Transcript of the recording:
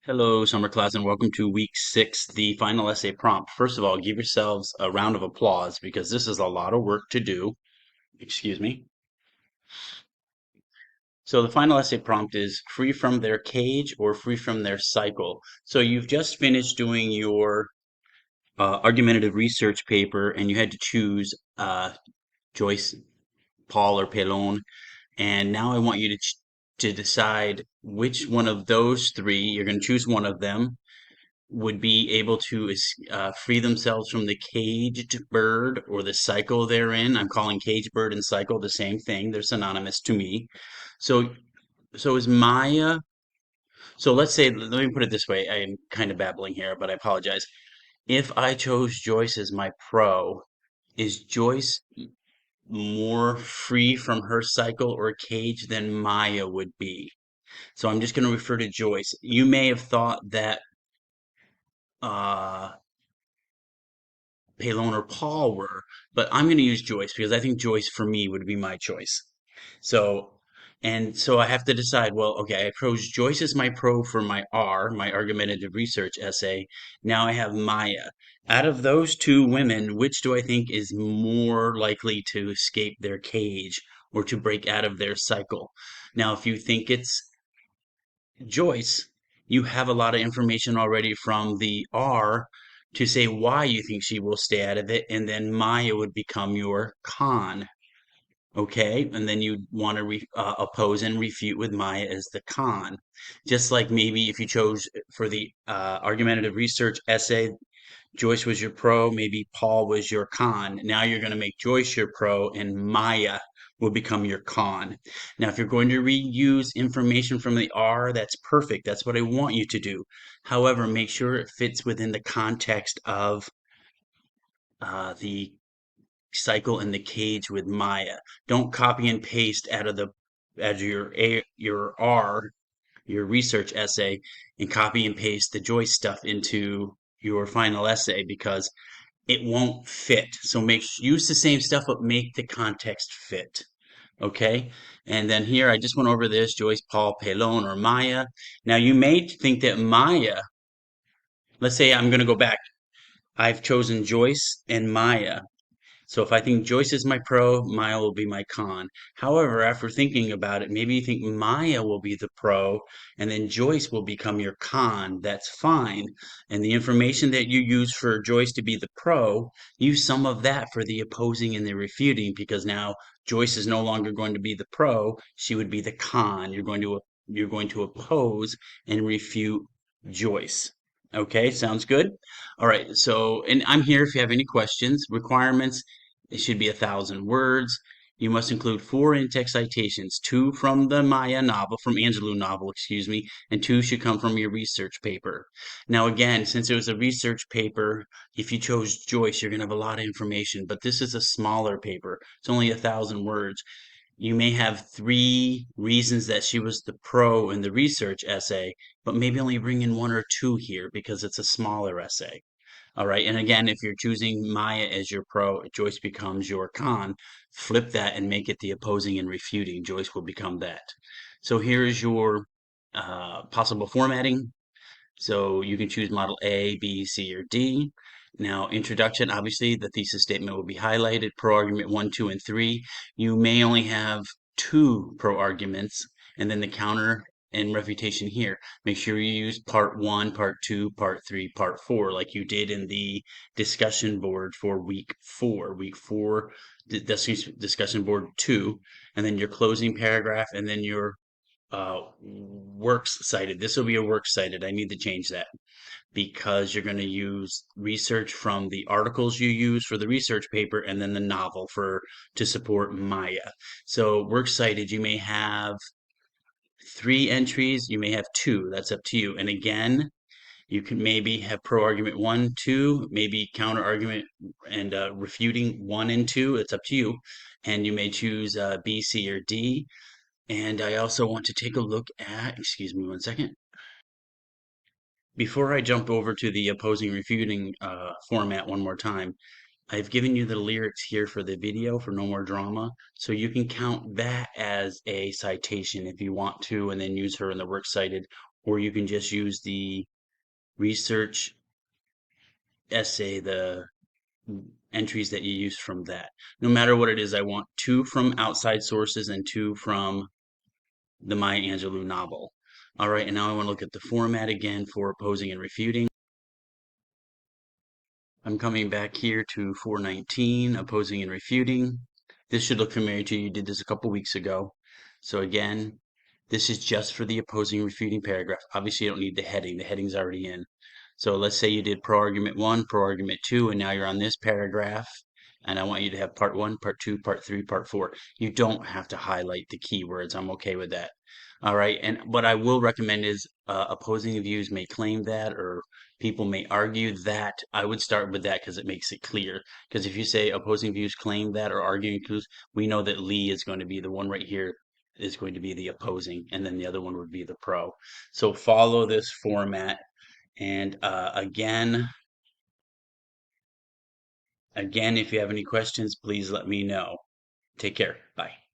Hello, summer class, and welcome to week 6, the final essay prompt. First of all, give yourselves a round of applause because this is a lot of work to do. Excuse me. So the final essay prompt is free from their cage or free from their cycle. So you've just finished doing your argumentative research paper and you had to choose Joyce, Paul, or Pelon. And now I want you to decide which one of those three, you're going to choose one of them would be able to free themselves from the caged bird or the cycle they're in. I'm calling caged bird and cycle the same thing. They're synonymous to me. So, so is Maya, so let's say, let me put it this way. I'm kind of babbling here, but I apologize. If I chose Joyce as my pro, is Joyce more free from her cycle or cage than Maya would be? So I'm just going to refer to Joyce. You may have thought that uh, Palone or Paul were, but I'm going to use Joyce because I think Joyce for me would be my choice. So, and so I have to decide, well, okay, I chose Joyce as my pro for my R, my argumentative research essay. Now I have Maya. Out of those two women, which do I think is more likely to escape their cage or to break out of their cycle? Now, if you think it's Joyce, you have a lot of information already from the R to say why you think she will stay out of it, and then Maya would become your con. Okay, and then you want to oppose and refute with Maya as the con. Just like maybe if you chose for the argumentative research essay, Joyce was your pro, maybe Paul was your con. Now you're going to make Joyce your pro and Maya will become your con. Now, if you're going to reuse information from the R, that's perfect. That's what I want you to do. However, make sure it fits within the context of the cycle in the cage with Maya. Don't copy and paste out of your R, your research essay, and copy and paste the Joyce stuff into your final essay because it won't fit. So use the same stuff, but make the context fit. Okay. And then here, I just went over this Joyce, Paul, Pelon, or Maya. Now, you may think that Maya, let's say I'm going to go back. I've chosen Joyce and Maya. So if I think Joyce is my pro, Maya will be my con. However, after thinking about it, maybe you think Maya will be the pro and then Joyce will become your con. That's fine. And the information that you use for Joyce to be the pro, use some of that for the opposing and the refuting because now Joyce is no longer going to be the pro, she would be the con. You're going to oppose and refute Joyce. Okay, sounds good. All right, so, and I'm here if you have any questions. Requirements, it should be 1,000 words. You must include 4 in-text citations, 2 from the Maya novel, from Angelou novel, excuse me, and 2 should come from your research paper. Now, again, since it was a research paper, if you chose Joyce, you're going to have a lot of information, but this is a smaller paper. It's only 1,000 words. You may have 3 reasons that she was the pro in the research essay, but maybe only bring in 1 or 2 here because it's a smaller essay. All right. And again, if you're choosing Maya as your pro, Joyce becomes your con. Flip that and make it the opposing and refuting. Joyce will become that. So here is your possible formatting. So you can choose model A, B, C, or D. Now, introduction, obviously, the thesis statement will be highlighted. Pro argument 1, 2, and 3. You may only have 2 pro arguments, and then the counter and refutation here. Make sure you use part 1, part 2, part 3, part 4, like you did in the discussion board for week 4. Week 4, discussion board 2, and then your closing paragraph, and then your works cited. This will be a works cited. I need to change that because you're going to use research from the articles you use for the research paper and then the novel for to support Maya. So works cited, you may have 3 entries, you may have 2. That's up to you. And again, you can maybe have pro argument 1, 2, maybe counter argument and refuting 1 and 2. It's up to you. And you may choose B, C, or D. And I also want to take a look at, excuse me 1 second. Before I jump over to the opposing refuting format one more time, I've given you the lyrics here for the video for No More Drama, so you can count that as a citation if you want to, and then use her in the works cited, or you can just use the research essay, the entries that you use from that. No matter what it is, I want two from outside sources and two from the Maya Angelou novel. All right, and now I want to look at the format again for opposing and refuting. I'm coming back here to 419, opposing and refuting. This should look familiar to you. You did this a couple weeks ago. So again, this is just for the opposing and refuting paragraph. Obviously, you don't need the heading. The heading's already in. So let's say you did pro argument one, pro argument two, and now you're on this paragraph. And I want you to have part one, part two, part three, part four. You don't have to highlight the keywords. I'm okay with that. All right. And what I will recommend is opposing views may claim that, or people may argue that. I would start with that because it makes it clear. Because if you say opposing views claim that or arguing views, we know that Lee is going to be the one right here is going to be the opposing, and then the other one would be the pro. So follow this format. And again, if you have any questions, please let me know. Take care. Bye.